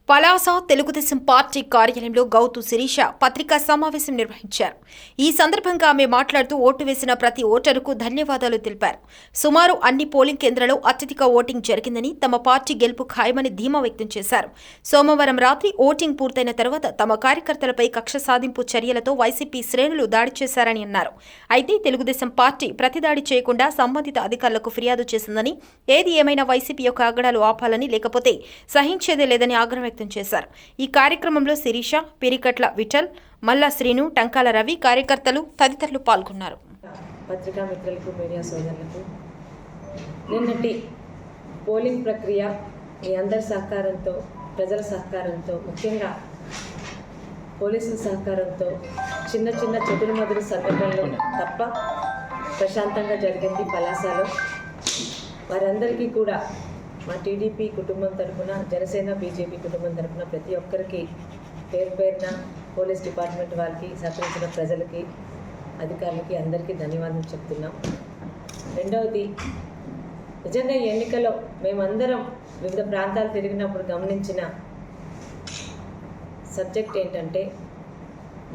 Palasa Telugu Desam party కార్యాలయంలో గౌతు శిరీష పత్రికా సమావేశం నిర్వహించారు. ఈ సందర్భంగా ఆమె మాట్లాడుతూ ఓటు వేసిన ప్రతి ఓటరుకు ధన్యవాదాలు తెలిపారు. సుమారు అన్ని పోలింగ్ కేంద్రాల్లో అత్యధిక ఓటింగ్ జరిగిందని, తమ పార్టీ గెలుపు ఖాయమని ధీమా వ్యక్తం చేశారు. సోమవారం రాత్రి ఓటింగ్ పూర్తయిన తర్వాత తమ కార్యకర్తలపై కక్ష సాధింపు చర్యలతో వైసీపీ శ్రేణులు దాడి చేశారని అన్నారు. అయితే తెలుగుదేశం పార్టీ ప్రతిదాడి చేయకుండా సంబంధిత అధికారులకు ఫిర్యాదు చేసిందని, ఏది ఏమైనా వైసీపీ యొక్క ఆగడాలు ఆపాలని, లేకపోతే సహించేదే లేదని ఆగ్రహం వ్యక్తం చేశారు. ఈ కార్యక్రమంలో శిరీష, పిరికట్ల విఠల్, మల్లా శ్రీను, టంకాల రవి, కార్యకర్తలు తదితరులు పాల్గొన్నారు. పత్రికా మిత్రులకు, మీడియా సోదరులకు నిన్నటి పోలింగ్ ప్రక్రియ మీ అందరి సహకారంతో, ప్రజల సహకారంతో, ముఖ్యంగా పోలీసుల సహకారంతో చిన్న చిన్న చెదురుమదురు సంఘటనలు తప్ప ప్రశాంతంగా జరిగింది పలాసలో. వారందరికీ కూడా మా టీడీపీ కుటుంబం తరఫున, జనసేన బీజేపీ కుటుంబం తరఫున ప్రతి ఒక్కరికి పేరు పేరున పోలీస్ డిపార్ట్మెంట్ వారికి, సహకరించిన ప్రజలకి, అధికారులకి అందరికీ ధన్యవాదాలు చెప్తున్నాం. రెండవది, నిజంగా ఈ ఎన్నికలో మేమందరం వివిధ ప్రాంతాలు తిరిగినప్పుడు గమనించిన సబ్జెక్ట్ ఏంటంటే,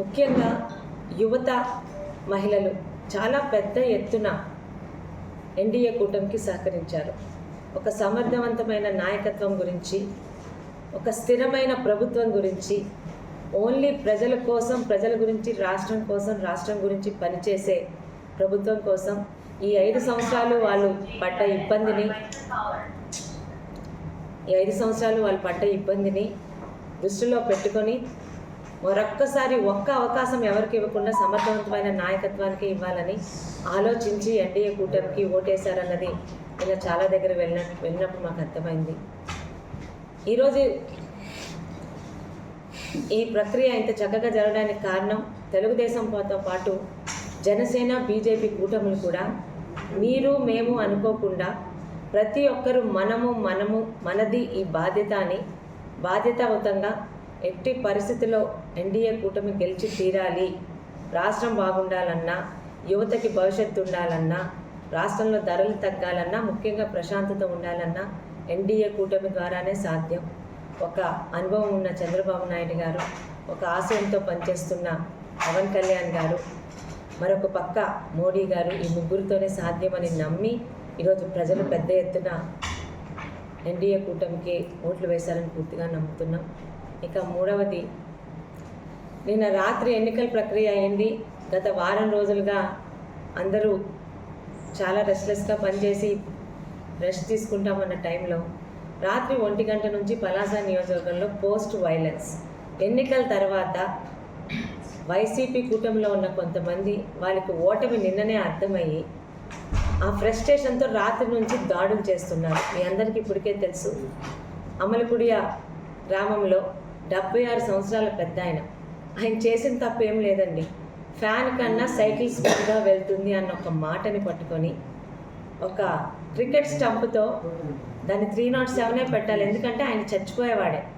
ముఖ్యంగా యువత, మహిళలు చాలా పెద్ద ఎత్తున ఎన్డీఏ కూటమికి సహకరించారు. ఒక సమర్థవంతమైన నాయకత్వం గురించి, ఒక స్థిరమైన ప్రభుత్వం గురించి, ఓన్లీ ప్రజల కోసం, ప్రజల గురించి, రాష్ట్రం కోసం, రాష్ట్రం గురించి పనిచేసే ప్రభుత్వం కోసం ఈ 5 సంవత్సరాలు వాళ్ళు పడ్డ ఇబ్బందిని దృష్టిలో పెట్టుకొని మరొక్కసారి ఒక్క అవకాశం ఎవరికి ఇవ్వకుండా సమర్థవంతమైన నాయకత్వానికి ఇవ్వాలని ఆలోచించి ఎన్డీఏ కూటమికి ఓటేశారన్నది నేను చాలా దగ్గర వెళ్ళినప్పుడు మాకు అర్థమైంది. ఈరోజు ఈ ప్రక్రియ ఇంత చక్కగా జరగడానికి కారణం తెలుగుదేశంతో పాటు జనసేన, బీజేపీ కూటములు కూడా మీరు మేము అనుకోకుండా ప్రతి ఒక్కరూ మనది ఈ బాధ్యత అని బాధ్యతాయుతంగా ఎట్టి పరిస్థితుల్లో ఎన్డీఏ కూటమి గెలిచి తీరాలి, రాష్ట్రం బాగుండాలన్నా, యువతకి భవిష్యత్తు ఉండాలన్నా, రాష్ట్రంలో ధరలు తగ్గాలన్నా, ముఖ్యంగా ప్రశాంతత ఉండాలన్నా ఎన్డీఏ కూటమి ద్వారానే సాధ్యం. ఒక అనుభవం ఉన్న చంద్రబాబు నాయుడు గారు, ఒక ఆశయంతో పనిచేస్తున్న పవన్ కళ్యాణ్ గారు, మరొక పక్క మోడీ గారు, ఈ ముగ్గురితోనే సాధ్యమని నమ్మి ఈరోజు ప్రజలు పెద్ద ఎత్తున ఎన్డీఏ కూటమికి ఓట్లు వేశారని పూర్తిగా నమ్ముతున్నాం. ఇక మూడవది, నిన్న రాత్రి ఎన్నికల ప్రక్రియ అయింది. గత వారం రోజులుగా అందరూ చాలా రెస్ట్లెస్గా పనిచేసి రెస్ట్ తీసుకుంటామన్న టైంలో రాత్రి 1 గంట నుంచి పలాస నియోజకవర్గంలో పోస్ట్ వైలెన్స్, ఎన్నికల తర్వాత వైసీపీ కూటమిలో ఉన్న కొంతమంది వాళ్ళకి ఓటమి నిన్ననే అర్థమయ్యి ఆ ఫ్రస్ట్రేషన్తో రాత్రి నుంచి దాడులు చేస్తున్నారు. మీ అందరికీ ఇప్పటికే తెలుసు, అమలకుడియ గ్రామంలో 76 సంవత్సరాల పెద్ద ఆయన చేసిన తప్పు ఏం లేదండి. ఫ్యాన్ కన్నా సైకిల్ స్పీడ్గా వెళ్తుంది అన్న ఒక మాటని పట్టుకొని ఒక క్రికెట్ స్టంప్తో దాన్ని 307 పెట్టాలి, ఎందుకంటే ఆయన చచ్చిపోయేవాడే.